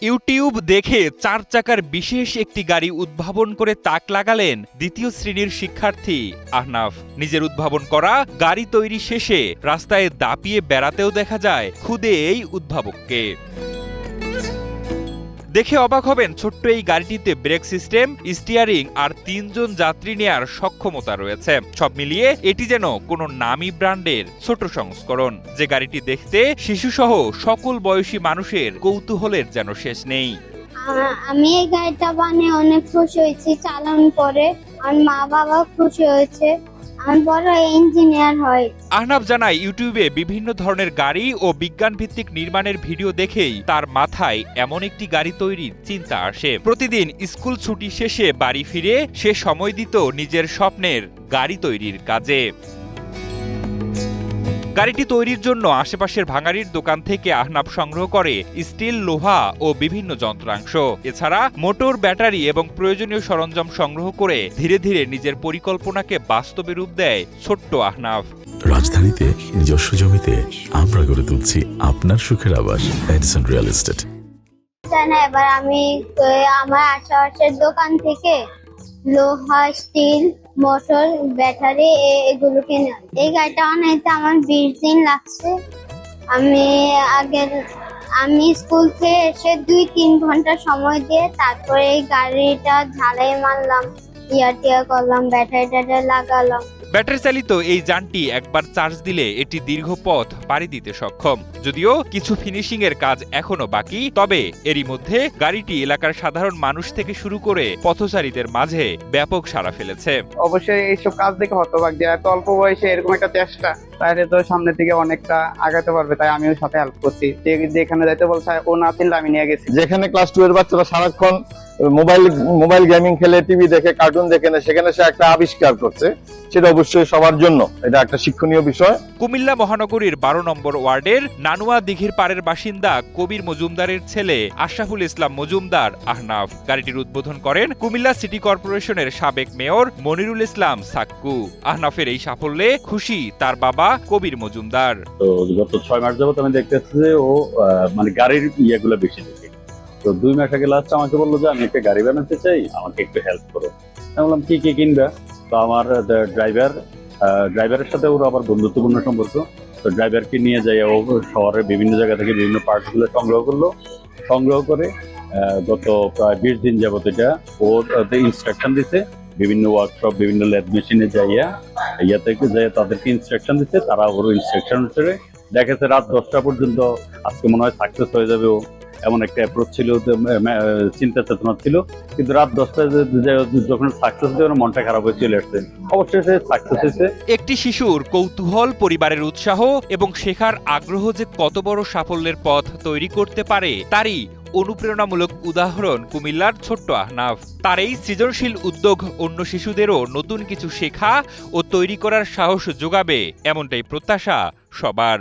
YouTube দেখে ৪ চাকার বিশেষ একটি গাড়ি উদ্ভাবন করে তাক লাগালেন দ্বিতীয় শ্রেণীর শিক্ষার্থী আহনাফ। নিজের উদ্ভাবন করা গাড়ি তৈরি শেষে রাস্তায় দাপিয়ে বেড়াতেও দেখা যায় খুদে এই উদ্ভাবককে। দেখে অবাক হবেন, ছোট্ট এই গাড়িটিতে ব্রেক সিস্টেম, স্টিয়ারিং আর ৩ জন যাত্রী নেয়ার সক্ষমতা রয়েছে। সব মিলিয়ে এটি যেন কোনো নামী ব্র্যান্ডের ছোট সংস্করণ, যে গাড়িটি দেখতে শিশুসহ সকল বয়সী মানুষের কৌতূহলের যেন শেষ নেই। আমি এই গাড়িটা বানিয়ে অনেক খুশি হয়েছি। চালানোর পরে আমার মা বাবা খুশি হয়েছে। আমি বড় ইঞ্জিনিয়ার হই। আহনাফ জানায়, ইউটিউবে বিভিন্ন ধরনের গাড়ি ও বিজ্ঞান ভিত্তিক নির্মাণের ভিডিও দেখেই তার মাথায় এমন একটি গাড়ি তৈরির চিন্তা আসে। প্রতিদিন স্কুল ছুটি শেষে বাড়ি ফিরে সে সময় দিত নিজের স্বপ্নের গাড়ি তৈরির কাজে। গাড়িটি তৈরির জন্য আশেপাশের ভাঙাড়ির দোকান থেকে আহনাফ সংগ্রহ করে স্টিল, লোহা ও বিভিন্ন যন্ত্রাংশ। এছাড়া মোটর, ব্যাটারি এবং প্রয়োজনীয় সরঞ্জাম সংগ্রহ করে ধীরে ধীরে নিজের পরিকল্পনাকে বাস্তবে রূপ দেয় ছোট্ট আহনাফ। রাজধানীতে নিজস্ব জমিতে আমরা গড়ে তুলছি আপনার সুখের আবাস, এডিসন রিয়েল এস্টেট। এবার আমি আমার আশেপাশের দোকান থেকে লোহা, স্টিল, মোটর, ব্যাটারি এগুলো কিনে। এই গাড়িটা বানাইতে আমার 20 দিন লাগছে। আমি স্কুল থেকে এসে 2-3 ঘন্টা সময় দিয়ে তারপরে এই গাড়িটা ঝালাই মারলাম, টিয়া করলাম, ব্যাটারি লাগালাম। ব্যাটারি চালিত এই যানটি একবার চার্জ দিলে এটি দীর্ঘ পথ পাড়ি দিতে সক্ষম। যদিও কিছু ফিনিশিং এর কাজ এখনো বাকি, তবে এরই মধ্যে গাড়িটি এলাকার সাধারণ মানুষ থেকে শুরু করে পথচারীদের মাঝে ব্যাপক সাড়া ফেলেছে। অবশ্যই এইসব কাজ দেখে হতবাক যে এত অল্প বয়সে এরকম একটা চেষ্টা, তাহলে তো সামনের দিকে অনেকটা আগাতে পারবে। তাই আমিও সাথে হেল্প করছি। যেখানে যাইতে বলছে ও না চিনলে আমি নিয়ে গেছি। যেখানে ক্লাস 2 এর বাচ্চারা সারাক্ষণ মোবাইল গেমিং খেলে, টিভি দেখে, কার্টুন দেখে না, সেখানে সে একটা আবিষ্কার করছে, সেটা অবশ্যই সবার জন্য এটা একটা শিক্ষণীয় বিষয়। কুমিল্লা মহানগরীর 12 নম্বর ওয়ার্ডের নানুয়া দিঘির পাড়ের বাসিন্দা কবির মজুমদারের ছেলে আশরাফুল ইসলাম মজুমদার আহনাফ। গাড়িটির উদ্বোধন করেন কুমিল্লা সিটি কর্পোরেশনের সাবেক মেয়র মনিরুল ইসলাম সাক্কু। আহনাফের এই সাফল্যে খুশি তার বাবা কবির মজুমদার। তো গত 6 মাস যাবত আমি দেখতেছি যে ও মানে গাড়ির ইয়েগুলো বেশি দেখে। তো 2 মাস আগে লাস্ট আমাকে বললো যে আমি একটা গাড়ি বানাতে চাই, আমাকে একটু হেল্প করো। আমি বললাম কি কিনবা? তো আমার ড্রাইভারের সাথে ওর আবার বন্ধুত্বপূর্ণ সম্পর্ক। তো ড্রাইভারকে নিয়ে যাই, ও শহরের বিভিন্ন জায়গা থেকে বিভিন্ন পার্টস গুলো সংগ্রহ করে গত প্রায় 20 দিন যাবত এটা ওর ইনস্ট্রাকশন দিছে। বিভিন্ন ওয়ার্কশপ, বিভিন্ন ল্যাব মেশিনে ইয়া থেকে তাদেরকে ইনস্ট্রাকশন দিচ্ছে। তারা ওর ইনস্ট্রাকশন অনুসারে দেখেছে রাত 10টা পর্যন্ত আজকে মনে হয় সাকসেস হয়ে যাবে। ও এমন একটা অ্যাপ্রোচ ছিল, চিন্তা চেতনা ছিল, কিন্তু রাত 10টায় যখন সাকসেস দেওয়ার মনটা খারাপ হয়ে চলে আসছে। অবশ্যই সে সাকসেস হয়েছে। একটি শিশুর কৌতূহল, পরিবারের উৎসাহ এবং শেখার আগ্রহ যে কত বড় সাফল্যের পথ তৈরি করতে পারে তারই অনুপ্রেরণামূলক উদাহরণ কুমিল্লার ছোট্ট আহনাফ। তার এই সৃজনশীল উদ্যোগ অন্য শিশুদেরও নতুন কিছু শেখা ও তৈরি করার সাহস যোগাবে, এমনটাই প্রত্যাশা সবার।